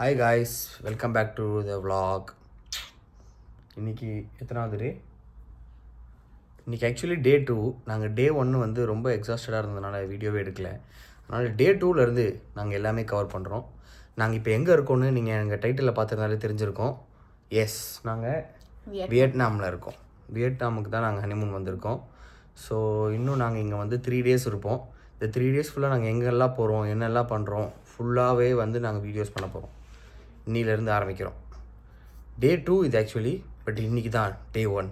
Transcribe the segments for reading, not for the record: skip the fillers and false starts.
Hi guys, welcome back to the vlog. இன்றைக்கி எத்தனாவது டே? இன்றைக்கி ஆக்சுவலி டே 2. நாங்கள் டே 1 வந்து ரொம்ப எக்ஸாஸ்டடாக இருந்ததுனால வீடியோவே எடுக்கல. அதனால் டே 2லேருந்து நாங்கள் எல்லாமே கவர் பண்ணுறோம். நாங்கள் இப்போ எங்கே இருக்கோன்னு நீங்கள் எங்கள் டைட்டிலில் பார்த்துருந்தாலே தெரிஞ்சிருக்கோம். எஸ், நாங்கள் வியட்நாமில் இருக்கோம். வியட்நாமுக்கு தான் நாங்கள் ஹனிமூன் வந்திருக்கோம். ஸோ இன்னும் நாங்கள் இங்கே வந்து 3 days இருப்போம். இந்த 3 days ஃபுல்லாக நாங்கள் எங்கெல்லாம் போகிறோம், என்னெல்லாம் பண்ணுறோம், ஃபுல்லாகவே வந்து நாங்கள் வீடியோஸ் பண்ண போகிறோம். இன்னிலேருந்து ஆரம்பிக்கிறோம். டே 2 இது ஆக்சுவலி, பட் இன்றைக்கி தான் டே 1.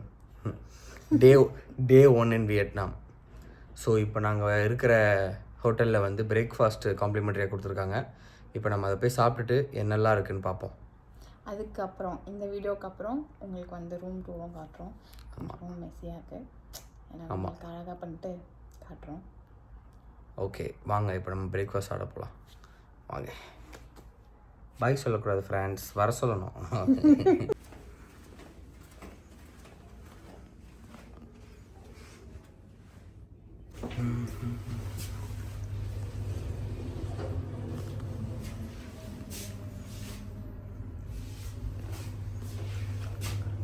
டே 1 இன் வியட்நாம். ஸோ இப்போ நாங்கள் இருக்கிற ஹோட்டலில் வந்து பிரேக்ஃபாஸ்ட்டு காம்ப்ளிமெண்ட்ரியாக கொடுத்துருக்காங்க. இப்போ நம்ம அதை போய் சாப்பிட்டுட்டு என்னெல்லாம் இருக்குதுன்னு பார்ப்போம். அதுக்கப்புறம் இந்த வீடியோக்கு அப்புறம் உங்களுக்கு வந்து ரூம் டூரும் காட்டுறோம். ரூம் மெஸ்ஸியாக இருக்குது, நம்மளுக்கு அழகாக பண்ணிட்டு காட்டுறோம். ஓகே, வாங்க இப்போ நம்ம பிரேக்ஃபாஸ்ட் சாப்பிட போகலாம். வாங்க. பாய் சொல்லக்கூடாது ஃப்ரெண்ட்ஸ், வர சொல்லணும்.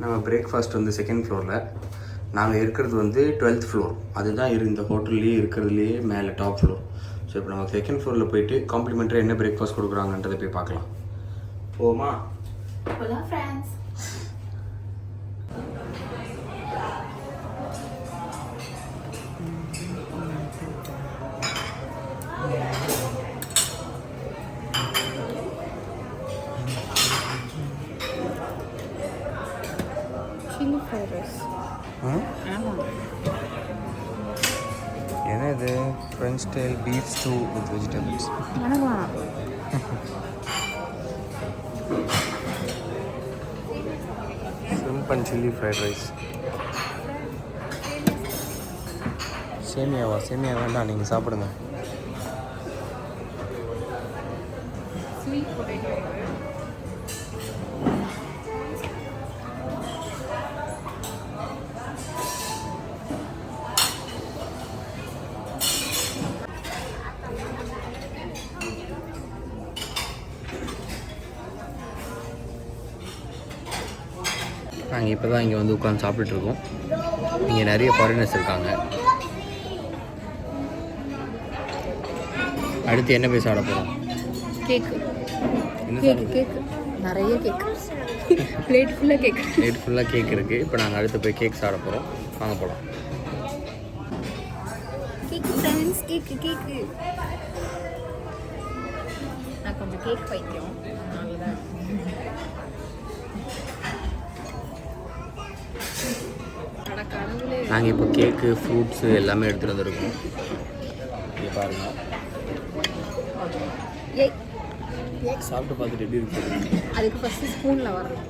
நம்ம பிரேக்ஃபாஸ்ட் வந்து செகண்ட் ஃப்ளோரில், நாங்கள் இருக்கிறது வந்து 12th ஃப்ளோர். அதுதான் இந்த ஹோட்டல்லையே இருக்கிறதுலையே மேலே டாப் ஃப்ளோர். ஸோ இப்போ நம்ம செகண்ட் ஃப்ளோரில் போயிட்டு காம்ப்ளிமெண்ட்ரி என்ன பிரேக்ஃபாஸ்ட் கொடுக்குறாங்கன்றதை போய் பார்க்கலாம். போமா ஃப்ரெண்ட்ஸ். Chilli fried rice. என்ன இது? French style beef stew with vegetables. Shrimp and chilli fried rice. சேமியா வேண்டாம், நீங்கள் சாப்பிடுங்க. Sweet potato. நாங்கள் இப்போ தான் இங்கே வந்து உட்காந்து சாப்பிட்டுருக்கோம். இங்கே நிறைய ஃபாரினர்ஸ் இருக்காங்க. அடுத்து என்ன போய் சாப்பிட போகிறோம்? கேக்கு. கேக்கு நிறைய கேக். பிளேட் ஃபுல்லாக கேக் இருக்குது. இப்போ நாங்கள் அடுத்து போய் கேக் சாப்பிட போகிறோம். வாங்க போகலாம். கேக்கு ஃப்ரெண்ட்ஸ், கேக்கு. நான் கொஞ்சம் கேக் பைத்தியம். நாங்கள் இப்போ கேக்கு, ஃப்ரூட்ஸு எல்லாமே எடுத்துகிட்டு வந்துருக்கோம். இங்கே பாருங்கள், சாப்பிட்டு பார்த்துட்டு எப்படி இருக்குது? அதுக்கு ஃபஸ்ட்டு ஸ்பூனில் வரணும்.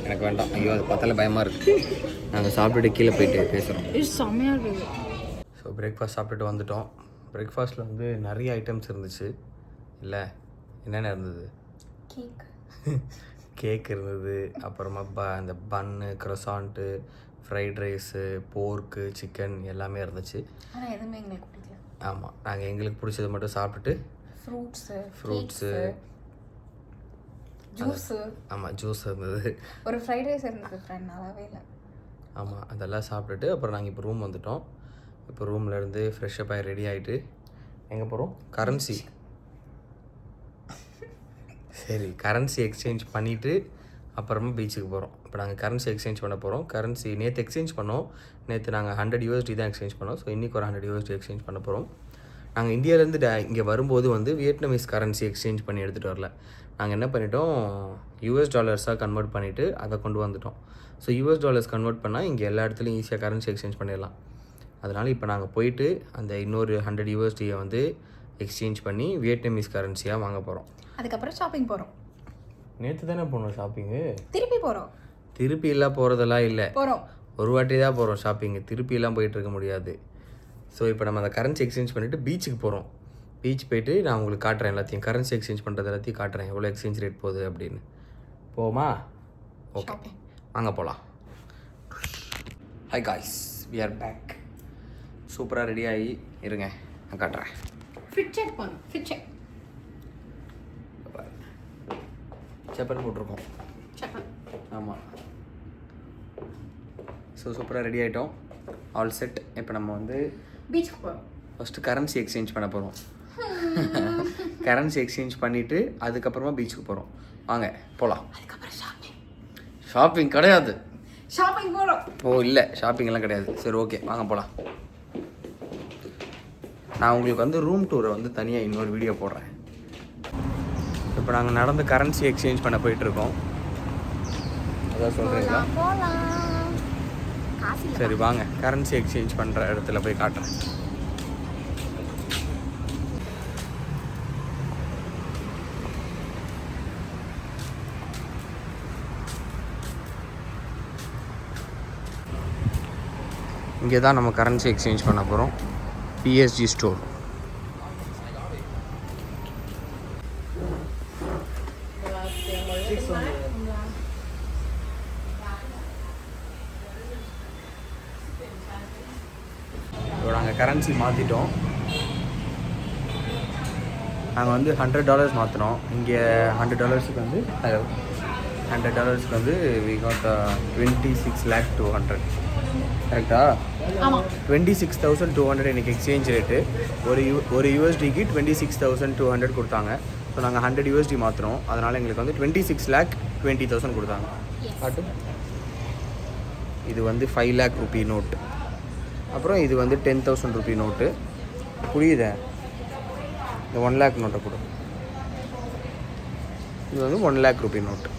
எனக்கு வேண்டாம், ஐயோ அது பார்த்தாலே பயமாக இருக்குது. நாங்கள் சாப்பிட்டுட்டு கீழே போயிட்டு பேசுகிறோம். செம்மையாக இருக்குது. ஸோ பிரேக்ஃபாஸ்ட் சாப்பிட்டுட்டு வந்துட்டோம். பிரேக்ஃபாஸ்ட்டில் வந்து நிறைய ஐட்டம்ஸ் இருந்துச்சு. இல்லை, என்னென்ன இருந்தது? கேக் இருந்தது, அப்புறமா அந்த பன்னு, க்ரொசாண்ட்டு, ஃப்ரைட் ரைஸு, போர்க்கு, சிக்கன் எல்லாமே இருந்துச்சு. ஆனால் எதுவுமே எங்களுக்கு பிடிக்கல. ஆமாம், நாங்கள் எங்களுக்கு பிடிச்சதை மட்டும் சாப்பிட்டுட்டு ஃப்ரூட்ஸு ஜூஸு. ஆமாம், ஜூஸ் இருந்தது. ஒரு ஃப்ரைட் ரைஸ் இருந்தது ஃப்ரெண்ட், நல்லாவே இல்லை. ஆமாம், அதெல்லாம் சாப்பிட்டுட்டு அப்புறம் நாங்கள் இப்போ ரூம் வந்துட்டோம். இப்போ ரூம்லேருந்து ஃப்ரெஷ்ஷப் ஆகி ரெடி ஆகிட்டு எங்கே போகிறோம்? கரன்சி. சரி, கரன்சி எக்ஸ்சேஞ்ச் பண்ணிவிட்டு அப்புறமா பீச்சுக்கு போகிறோம். இப்போ நாங்கள் கரன்சி எக்ஸ்சேஞ்ச் பண்ண போகிறோம். கரன்சி நேற்று எக்ஸ்சேஞ்ச் பண்ணோம். நேற்று நாங்கள் 100 USD தான் எக்ஸ்சேஞ்ச் பண்ணோம். ஸோ இன்றைக்கி ஒரு 100 USD எக்ஸ்சேஞ்ச் பண்ண போகிறோம். நாங்கள் இந்தியாவிலேருந்து இங்கே வரும்போது வந்து வியட்நாமீஸ் கரன்சி எக்ஸ்சேஞ்ச் பண்ணி எடுத்துகிட்டு வரல. நாங்கள் என்ன பண்ணிட்டோம், US டாலர்ஸாக கன்வெர்ட் பண்ணிவிட்டு அதை கொண்டு வந்துட்டோம். ஸோ US டாலர்ஸ் கன்வெர்ட் பண்ணால் இங்கே எல்லா இடத்துலையும் ஈஸியாக கரன்சி எக்ஸ்சேஞ்ச் பண்ணிடலாம். அதனால் இப்போ நாங்கள் போயிட்டு அந்த இன்னொரு 100 USDயை வந்து எக்ஸ்சேஞ்ச் பண்ணி வியட்நாமீஸ் கரன்சியாக வாங்க போகிறோம். அதுக்கப்புறம் ஷாப்பிங் போகிறோம். நேற்று தானே போனோம் ஷாப்பிங்கு. திருப்பி எல்லாம் போகிறதெல்லாம் இல்லை, போகிறோம். ஒரு வாட்டி தான் போகிறோம் ஷாப்பிங்கு. திருப்பியெல்லாம் போயிட்டு இருக்க முடியாது. ஸோ இப்போ நம்ம அந்த கரன்சி எக்ஸ்சேஞ்ச் பண்ணிவிட்டு பீச்சுக்கு போகிறோம். பீச் போயிட்டு நான் உங்களுக்கு காட்டுறேன் எல்லாத்தையும். கரன்சி எக்ஸ்சேஞ்ச் பண்ணுறது எல்லாத்தையும் காட்டுறேன், எவ்வளோ எக்ஸ்சேஞ்ச் ரேட் போகுது அப்படின்னு. போமா? ஓகே, வாங்க போகலாம். Hi guys, we are back. சூப்பராக ரெடி ஆகி இருங்க, நான் காட்டுறேன். ஃபிட் செக் பண்ணு, ஃபிட் செக். செப்பல் போட்டிருக்கோம். ஆமாம். ஸோ சூப்பராக ரெடி ஆகிட்டோம். All set. இப்போ நம்ம வந்து பீச்சுக்கு போகிறோம். ஃபஸ்ட்டு கரன்சி எக்ஸ்சேஞ்ச் பண்ண போகிறோம். கரன்சி எக்ஸ்சேஞ்ச் பண்ணிவிட்டு அதுக்கப்புறமா பீச்சுக்கு போகிறோம். வாங்க போகலாம். அதுக்கப்புறம் ஷாப்பிங் கிடையாது. ஷாப்பிங் போகிறோம். ஓ இல்லை, ஷாப்பிங்கெல்லாம் கிடையாது. சரி ஓகே வாங்க போகலாம். நான் உங்களுக்கு வந்து ரூம் டூரை வந்து தனியாக இன்னொரு வீடியோ போடுறேன். இப்போ நாங்கள் நடந்து கரன்சி எக்ஸ்சேஞ்ச் பண்ண போயிட்டுருக்கோம். அதான் சொல்கிறீங்களா? சரி வாங்க, கரன்சி எக்ஸ்சேஞ்ச் பண்ணுற இடத்துல போய் காட்டுறேன். இங்கே தான் நம்ம கரன்சி எக்ஸ்சேஞ்ச் பண்ண போகிறோம். PSG store. இப்போ நாங்கள் கரன்சி மாற்றிட்டோம். நாங்கள் வந்து $100 மாற்றினோம். இங்கே $100 வந்து $100 வந்து வி காட் 26,200,000. கரெக்டா? ஆமாம். 26,200 எனக்கு எக்ஸ்சேஞ்ச் ரேட்டு. ஒரு USDக்கு 26,200 கொடுத்தாங்க. ஸோ நாங்கள் $100 மாற்றினோம். அதனால் எங்களுக்கு வந்து 26,20,000 கொடுத்தாங்க. காட்டு. இது வந்து 5 lakh ரூபி நோட்டு. அப்புறம் இது வந்து 10,000 ரூபி நோட்டு. புரியுதா? இந்த 1 lakh நோட்டை கொடு. இது வந்து 1 lakh ரூபி நோட்டு.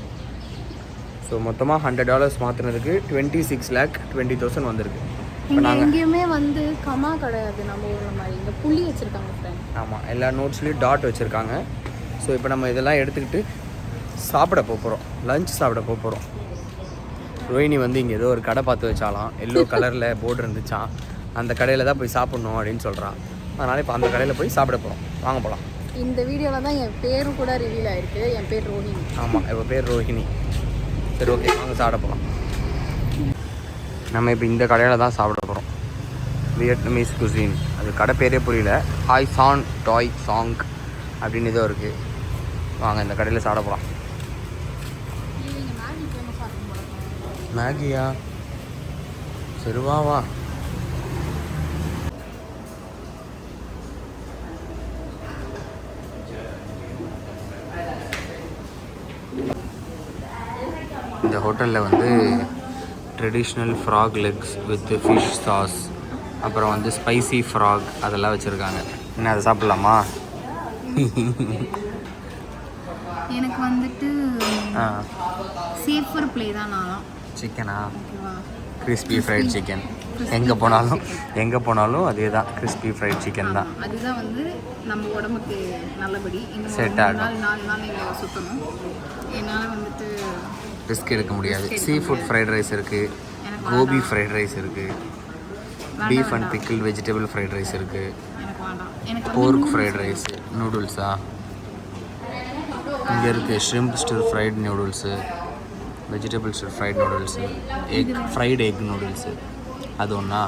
ஸோ மொத்தமாக $100 மாற்றினதுக்கு 26,20,000 வந்திருக்கு. இப்போ நாங்கள் எங்கேயுமே வந்து கமா கிடையாது நம்ம ஊரில் மாதிரி. இங்கே புள்ளி வச்சுருக்காங்க ஃப்ரெண்ட். ஆமாம், எல்லா நோட்ஸ்லேயும் டாட் வச்சுருக்காங்க. ஸோ இப்போ நம்ம இதெல்லாம் எடுத்துக்கிட்டு சாப்பிட போகிறோம். லஞ்ச் சாப்பிட போகிறோம். ரோஹினி வந்து இங்கே ஏதோ ஒரு கடை பார்த்து வச்சாலாம். எல்லோ கலரில் போர்டு இருந்துச்சான். அந்த கடையில் தான் போய் சாப்பிட்ணும் அப்படின்னு சொல்கிறான். அதனால் இப்போ அந்த கடையில் போய் சாப்பிட போகிறோம். வாங்க போகலாம். இந்த வீடியோவில் தான் என் பேரும் கூட ரிவீல் ஆகிருக்கு. என் பேர் ரோஹினி. ஆமாம், இப்போ பேர் ரோஹினி. சரி ஓகே வாங்க சாப்பிட போகலாம். நம்ம இப்போ இந்த கடையில் தான் சாப்பிட போகிறோம். Vietnamese cuisine. அது கடை பேரே புரியல. ஹாய் சான் டாய் சாங் அப்படின்னு ஏதோ இருக்குது. வாங்க இந்த கடையில் சாப்பிட போகலாம். மேகியா? சரி வா வா. இந்த ஹோட்டலில் வந்து traditional frog legs with fish sauce, அப்புறம் வந்து ஸ்பைசி ஃப்ராக் அதெல்லாம் வச்சுருக்காங்க. என்ன அதை சாப்பிட்லாமா? எனக்கு வந்துட்டு சேஃபர் ப்ளே தான். நான் சிக்கனா? Crispy fried chicken. எங்கே போனாலும் அதே தான், கிறிஸ்பி ஃப்ரைட் சிக்கன் தான். அதுதான் வந்து நம்ம உடம்புக்கு நல்லபடி. செட் ஆகும். 4 நாள் இங்கே சுற்றணும். என்னால் வந்துட்டு ரிஸ்க் எடுக்க முடியாது. சீ ஃபுட் ஃப்ரைட் ரைஸ் இருக்குது, கோபி ஃப்ரைட் ரைஸ் இருக்குது, beef and pickle vegetable fried rice இருக்குது, போர்க் ஃப்ரைட் ரைஸ், நூடுல்ஸா இங்கே இருக்குது, shrimp stir fried noodles, vegetable stir fried noodles, fried egg noodles. அது ஒன்றா?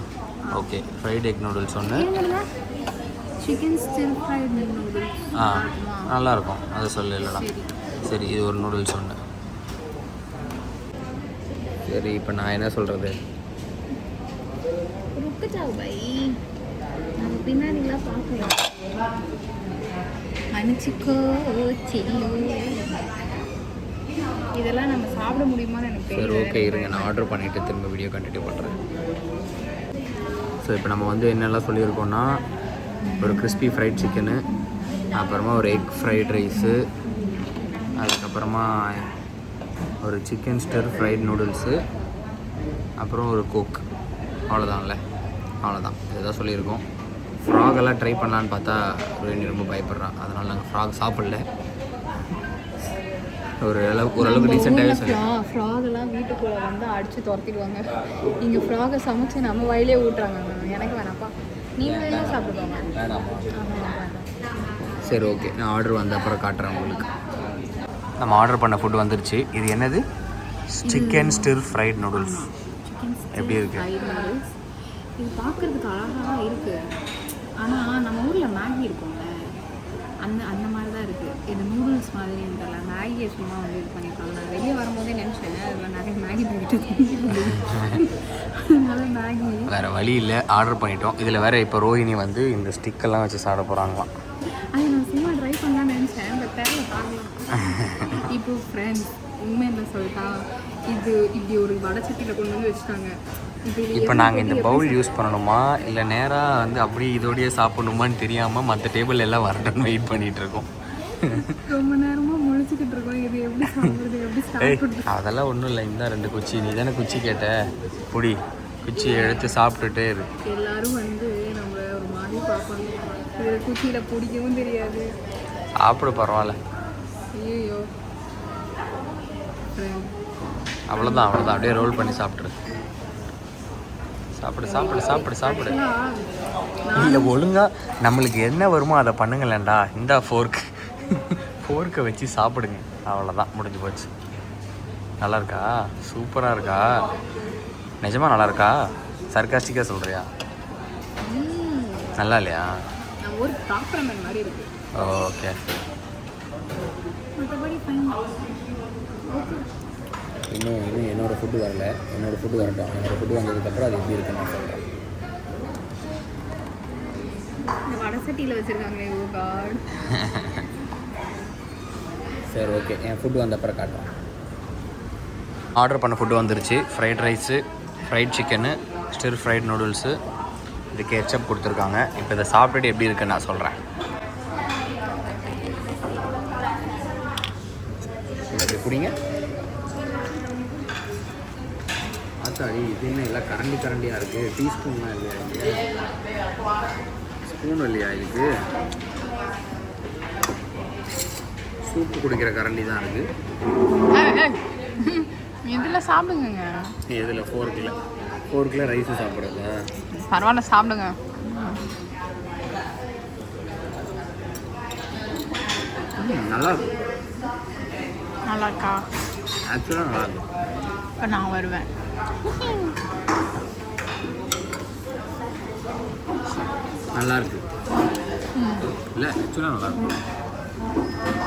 ஓகே, ஃப்ரைட் எக் நூடுல்ஸ் ஒன்று. Chicken stir fried noodles. நல்லாயிருக்கும், அதை சொல்லலடா. சரி, இது ஒரு நூடுல்ஸ் ஒன்று. சரி, இப்போ நான் என்ன சொல்கிறது? பின்னாடிலாம் பார்க்கலாம். அனுச்சிக்கோ இதெல்லாம் நம்ம சாப்பிட முடியுமான்னு எனக்கு சரி ஓகே இருங்க, நான் ஆர்டர் பண்ணிவிட்டு திரும்ப வீடியோ கண்டினியூ பண்ணுறேன். ஸோ இப்போ நம்ம வந்து என்னெல்லாம் சொல்லியிருக்கோன்னா, ஒரு கிறிஸ்பி ஃப்ரைட் சிக்கனு, அப்புறமா ஒரு எக் ஃப்ரைட் ரைஸு, அதுக்கப்புறமா ஒரு சிக்கன் ஸ்டிர் ஃப்ரைட் நூடுல்ஸு, அப்புறம் ஒரு கோக். அவ்வளோதான்ல, அவ்வளோதான். இதுதான் சொல்லியிருக்கோம். ஃப்ராகெல்லாம் ட்ரை பண்ணலான்னு பார்த்தா ரோஹினி ரொம்ப பயப்படுறான். அதனால் நாங்கள் ஃப்ராக் சாப்பிடல. ஓரளவுக்கு டீசெண்டாகவே சொல்லலாம். ஃப்ராகெல்லாம் வீட்டுக்குள்ளே வந்து அடித்து துரத்திடுவாங்க. இங்கே ஃப்ராகை சமைச்சு நம்ம வயலே ஊட்டுறாங்க. எனக்கு வேணாப்பா, நீங்களே சாப்பிடுவாங்க. வேணாமா? சரி ஓகே, நான் ஆர்டர் வந்த அப்புறம் காட்டுறேன் உங்களுக்கு. நம்ம ஆர்டர் பண்ண ஃபுட் வந்துருச்சு. இது என்னது? Chicken stir fried noodles. எப்படி இருக்குது? இது பார்க்குறதுக்கு அழகாக தான் இருக்குது. ஆனால் நம்ம ஊரில் மேகி இருக்கும்ல, அந்த மாதிரி தான் இருக்குது. இது நூடுல்ஸ் மாதிரி தெரியல. மேகி மேகியை சும்மா வந்து இது பண்ணிக்கலாம். நான் வெளியே வரும்போதே நினச்சேன் அதில் நிறைய மேகி போயிட்டு அதனால மேகி வேறு வழி இல்லை, ஆர்டர் பண்ணிட்டோம். இதில் வேறு இப்போ ரோஹிணி வந்து இந்த ஸ்டிக்கெல்லாம் வச்சு சாப்பிட போகிறாங்களாம். அது நான் சும்மா ட்ரை பண்ணலான்னு நினச்சேன், இந்த தேவை பார்க்கலாம். இப்போ ஃப்ரெண்ட்ஸ் உண்மை என்ன சொல்லிட்டா, இது இப்படி ஒரு வடச்சட்டியில் கொண்டு வந்து வச்சுட்டாங்க. இப்போ நாங்கள் இந்த பவுல் யூஸ் பண்ணணுமா இல்லை நேராக வந்து அப்படியே இதோடையே சாப்பிடணுமான்னு தெரியாமல் மற்ற டேபிள் எல்லாம் வரட்டும்னு வெயிட் பண்ணிகிட்டு இருக்கோம். ரொம்ப நேரமாக முழிச்சுக்கிட்டு இருக்கோம், இது எப்படி சாப்பிட்றது எப்படி சாப்பிட்றது. அதெல்லாம் ஒன்றும் இல்லை, இந்த 2 குச்சி நீ தானே குச்சி கேட்ட, பொடி குச்சியை எடுத்து சாப்பிட்டுட்டே இரு. எல்லாரும் வந்து நம்ம ஒரு மாதிரி பார்ப்பாங்க, இது குச்சியில் பிடிக்கவும் தெரியாது. சாப்பிட பரவாயில்ல. ஐயோ அவ்வளோதான் அப்படியே ரோல் பண்ணி சாப்பிட்ரு. சாப்பிடு சாப்பிடு சாப்பிடு சாப்பிடு. இல்லை ஒழுங்காக நம்மளுக்கு என்ன வருமோ அதை பண்ணுங்களேன்டா. இந்த ஃபோர்க்கை வச்சு சாப்பிடுங்க, அவ்வளோதான், முடிஞ்சு போச்சு. நல்லா இருக்கா? சூப்பராக இருக்கா? நிஜமாக நல்லா இருக்கா? சர்க்காஸ்டிக்காக சொல்கிறியா? நல்லா இல்லையா? ஒரு டாக்டர் மாதிரி இருக்கு. ஓகே, இன்னும் என்னோடய ஃபுட்டு வரல. என்னோடய ஃபுட்டு வரட்டும். என்னோடய ஃபுட்டு வந்ததுக்கப்புறம் அது எப்படி இருக்குன்னு நான் சொல்கிறேன். இந்த வடசட்டியில் வச்சுருக்காங்களே, ஓ காட். சரி ஓகே, என் ஃபுட்டு வந்த அப்புறம் காட்டுறேன். ஆர்டர் பண்ண ஃபுட்டு வந்துருச்சு. Fried rice, fried chicken, stir fried noodles, இது கெச்சப் கொடுத்துருக்காங்க. இப்போ இதை சாப்பிட்டுட்டு எப்படி இருக்குன்னு நான் சொல்கிறேன். இப்படி பிடிங்க. ஆச்சாரி, இது என்ன எல்லாம் கரண்டியாக இருக்குது? டீஸ்பூன்லாம் இல்லையா? ஸ்பூன் இல்லையா இதுக்கு? சூப்பு குடிக்கிற கரண்டி தான் இருக்குது. இதில் சாப்பிடுங்க. இதில் ஃபோர்க்கில் ரைஸு சாப்பிட்றது பரவாயில்ல, சாப்பிடுங்க. நல்லா இருக்கும். நல்லா இருக்கா? ஆக்சுவலாக நல்லா இருக்கும். இப்போ நான் வருவேன். நல்லா இருக்கு இல்லை? ஆக்சுவலாக நல்லா இருக்கும்.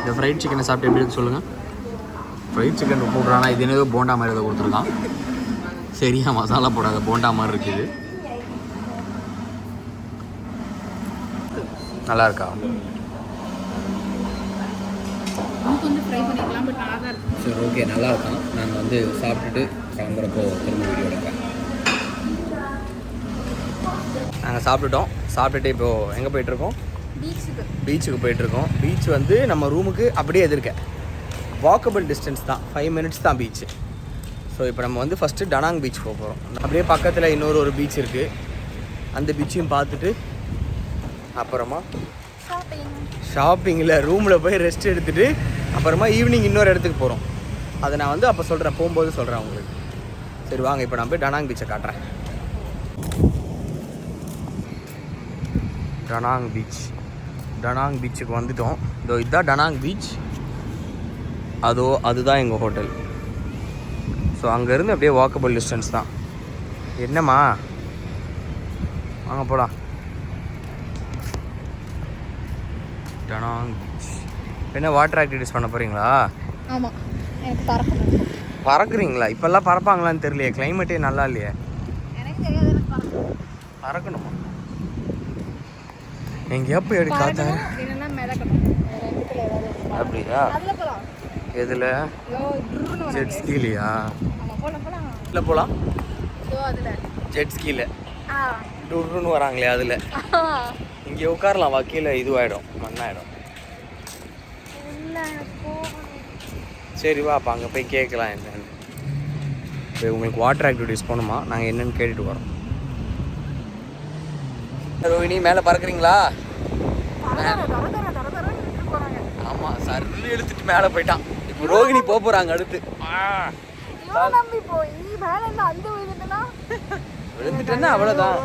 இந்த ஃப்ரைட் சிக்கனை சாப்பிட்டு எப்படி இருக்கு சொல்லுங்கள். ஃப்ரைட் சிக்கன் போடுறானா இது என்னதோ போண்டா மாதிரி ஏதோ கொடுத்துருக்கான். சரியா மசாலா போடாத போண்டா மாதிரி இருக்குது. நல்லா இருக்கா? கொஞ்சம் ஃப்ரை பண்ணிக்கலாம், பட் நல்லா தான் இருக்கும். சரி ஓகே, நல்லா இருக்கும். நாங்கள் வந்து சாப்பிட்டுட்டு கிளம்புறப்போ திரும்ப வீடியோ எடுப்பேன். நாங்கள் சாப்பிட்டுட்டு இப்போது எங்கே போயிட்டுருக்கோம்? பீச்சுக்கு போயிட்டுருக்கோம். பீச் வந்து நம்ம ரூமுக்கு அப்படியே எதிர்க்க வாக்கபிள் டிஸ்டன்ஸ் தான், 5 மினிட்ஸ் தான் பீச்சு. ஸோ இப்போ நம்ம வந்து ஃபஸ்ட்டு டனாங் பீச் போக போகிறோம். அப்படியே பக்கத்தில் இன்னொரு பீச் இருக்குது, அந்த பீச்சையும் பார்த்துட்டு அப்புறமா ஷாப்பிங்கில் ரூமில் போய் ரெஸ்ட் எடுத்துகிட்டு அப்புறமா ஈவினிங் இன்னொரு இடத்துக்கு போகிறோம். அதை நான் வந்து அப்போ சொல்கிறேன், போகும்போது சொல்கிறேன் உங்களுக்கு. சரி வாங்க, இப்போ நான் போய் டனாங் பீச்சை காட்டுறேன். டனாங் பீச்சுக்கு வந்துட்டோம். இதோ இதுதான் டனாங் பீச். அதுதான் எங்கள் ஹோட்டல். ஸோ அங்கேருந்து அப்படியே வாக்கபிள் டிஸ்டன்ஸ் தான். என்னம்மா, வாங்க போகலாம். Da Nang beach. என்ன வாட்டர் ஆக்டிவிட்டிஸ் பண்ண போகிறீங்களா? ஆமாம், எனக்கு பறக்கணும். பறக்குறீங்களா? இப்போல்லாம் பறப்பாங்களான்னு தெரியலையே, கிளைமேட்டே நல்லா இல்லையே. எனக்கு தெரியாது, எனக்கு பறக்கணுமா? எங்கேயா போய் எடு காத்தா? அப்படியா? எதில்? ஜெட் ஸ்கீலையா? இல்லை போகலாம். ஜெட் ஸ்கீல டூர்னு வராங்களே அதில் இங்கே உட்காரலாம். வா, கீழே இதுவாகிடும், மண்ணாயிடும். சரி வா, அப்போ அங்கே போய் கேட்கலாம் என்னென்னு. இப்போ உங்களுக்கு வாட்டர் ஆக்டிவிட்டிஸ் போகணுமா? நாங்கள் என்னென்னு கேட்டுட்டு வரோம். ரோஹிணி மேலே பறக்குறீங்களா? ஆமாம், சர்ன்னு எடுத்துட்டு மேலே போயிட்டான். இப்போ ரோஹிணி போக போகிறாங்க அடுத்து. விழுந்துட்டேன்னா அவ்வளோதான்.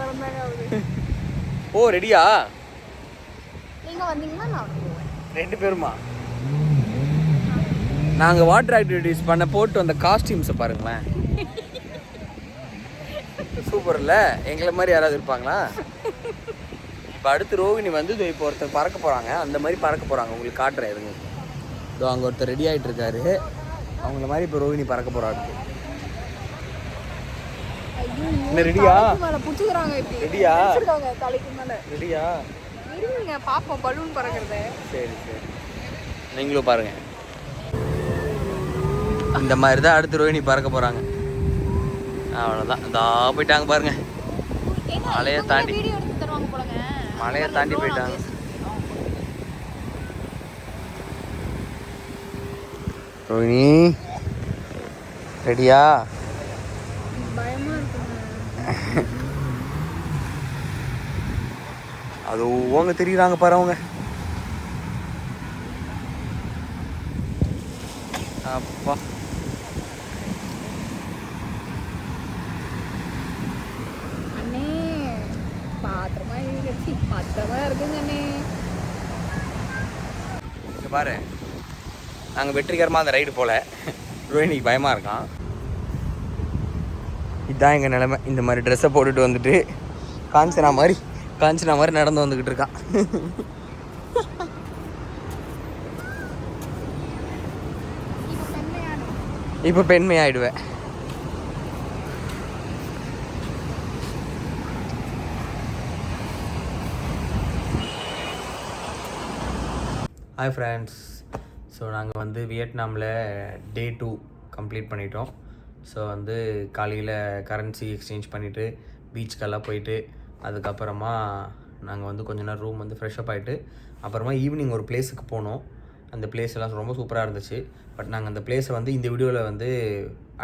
ஓ ரெடியா? நீங்கள் வந்தீங்கன்னா நான் 2 பேருமா? நாங்கள் வாட்டர் ஆக்டிவிட்டிஸ் பண்ண போட்டு வந்த காஸ்டியூம்ஸை பாருங்களேன். சூப்பர் இல்லை? எங்களை மாதிரி யாராவது இருப்பாங்களா? இப்போ அடுத்து ரோஹிணி வந்து இப்போ ஒருத்தர் பறக்க போகிறாங்க, அந்த மாதிரி பறக்க போகிறாங்க. உங்களுக்கு காட்டுறேன் இருங்க. இதோ அங்கே ஒருத்தர் ரெடி ஆகிட்டு இருக்காரு. அவங்கள மாதிரி இப்போ ரோஹிணி பறக்க போகிறாரு. என்ன ரெடியா? ரெடியா? ரெடியா? இருங்க பாப்போம் பலூன் பறக்கிறத. சரி சரி, நீங்களும் பாருங்க. இந்த மாதிரி தான் அடுத்து ரோஹிணி பறக்க போகிறாங்க. அவ்வளோதான், இதா போயிட்டாங்க பாருங்க. மலையை தாண்டி மலையை தாண்டி போயிட்டாங்க. ரோஹிணி ரெடியா? பயமா இருக்குங்க. அது அவங்க தெரியுறாங்க பாரு அவங்க. அப்பா அண்ணே பாத்திரமா இருக்கு, பத்திரமா இருக்குங்க அண்ணே. இங்கே பாரு, நாங்கள் வெற்றிகரமாக அந்த ரைடு போல். ரோஹிணிக்கு பயமாக இருக்கான். இதுதான் எங்கள் நிலைமை. இந்த மாதிரி ட்ரெஸ்ஸை போட்டுட்டு வந்துட்டு காஞ்சனா மாதிரி நடந்து வந்துக்கிட்டு இருக்கான். இப்போ பெண்மை ஆயிடுவேன். Hi friends. ஸோ நாங்கள் வந்து வியட்நாமில் டே 2 கம்ப்ளீட் பண்ணிட்டோம். ஸோ வந்து காலையில் கரன்சி எக்ஸ்சேஞ்ச் பண்ணிவிட்டு பீச்சுக்கெல்லாம் போயிட்டு அதுக்கப்புறமா நாங்கள் வந்து கொஞ்ச நேரம் ரூம் வந்து ஃப்ரெஷ்அப் ஆகிட்டு அப்புறமா ஈவினிங் ஒரு பிளேஸுக்கு போனோம். அந்த பிளேஸ் எல்லாம் ரொம்ப சூப்பராக இருந்துச்சு. பட் நாங்கள் அந்த பிளேஸை வந்து இந்த வீடியோவில் வந்து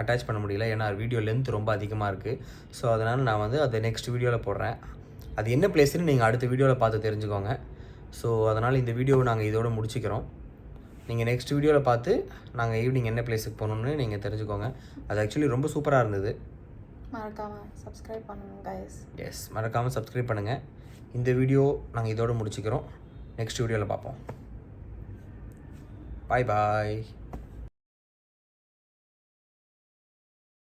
அட்டாச் பண்ண முடியல, ஏன்னா வீடியோ லென்த் ரொம்ப அதிகமாக இருக்குது. ஸோ அதனால் நான் வந்து அதை நெக்ஸ்ட் வீடியோவில் போடுறேன். அது என்ன பிளேஸ்ன்னு நீங்கள் அடுத்த வீடியோவில் பார்த்து தெரிஞ்சுக்கோங்க. ஸோ அதனால் இந்த வீடியோவை நாங்கள் இதோடு முடிச்சுக்கிறோம். நீங்கள் நெக்ஸ்ட் வீடியோவில் பார்த்து நாங்கள் ஈவினிங் என்ன பிளேஸுக்கு போகணுன்னு நீங்கள் தெரிஞ்சுக்கோங்க. அது ஆக்சுவலி ரொம்ப சூப்பராக இருந்தது. மறக்காமல் சப்ஸ்கிரைப் பண்ணுங்கள் கைஸ். எஸ், மறக்காமல் சப்ஸ்கிரைப் பண்ணுங்கள். இந்த வீடியோ நாங்கள் இதோடு முடிச்சுக்கிறோம். நெக்ஸ்ட் வீடியோவில் பார்ப்போம். பாய் பாய்.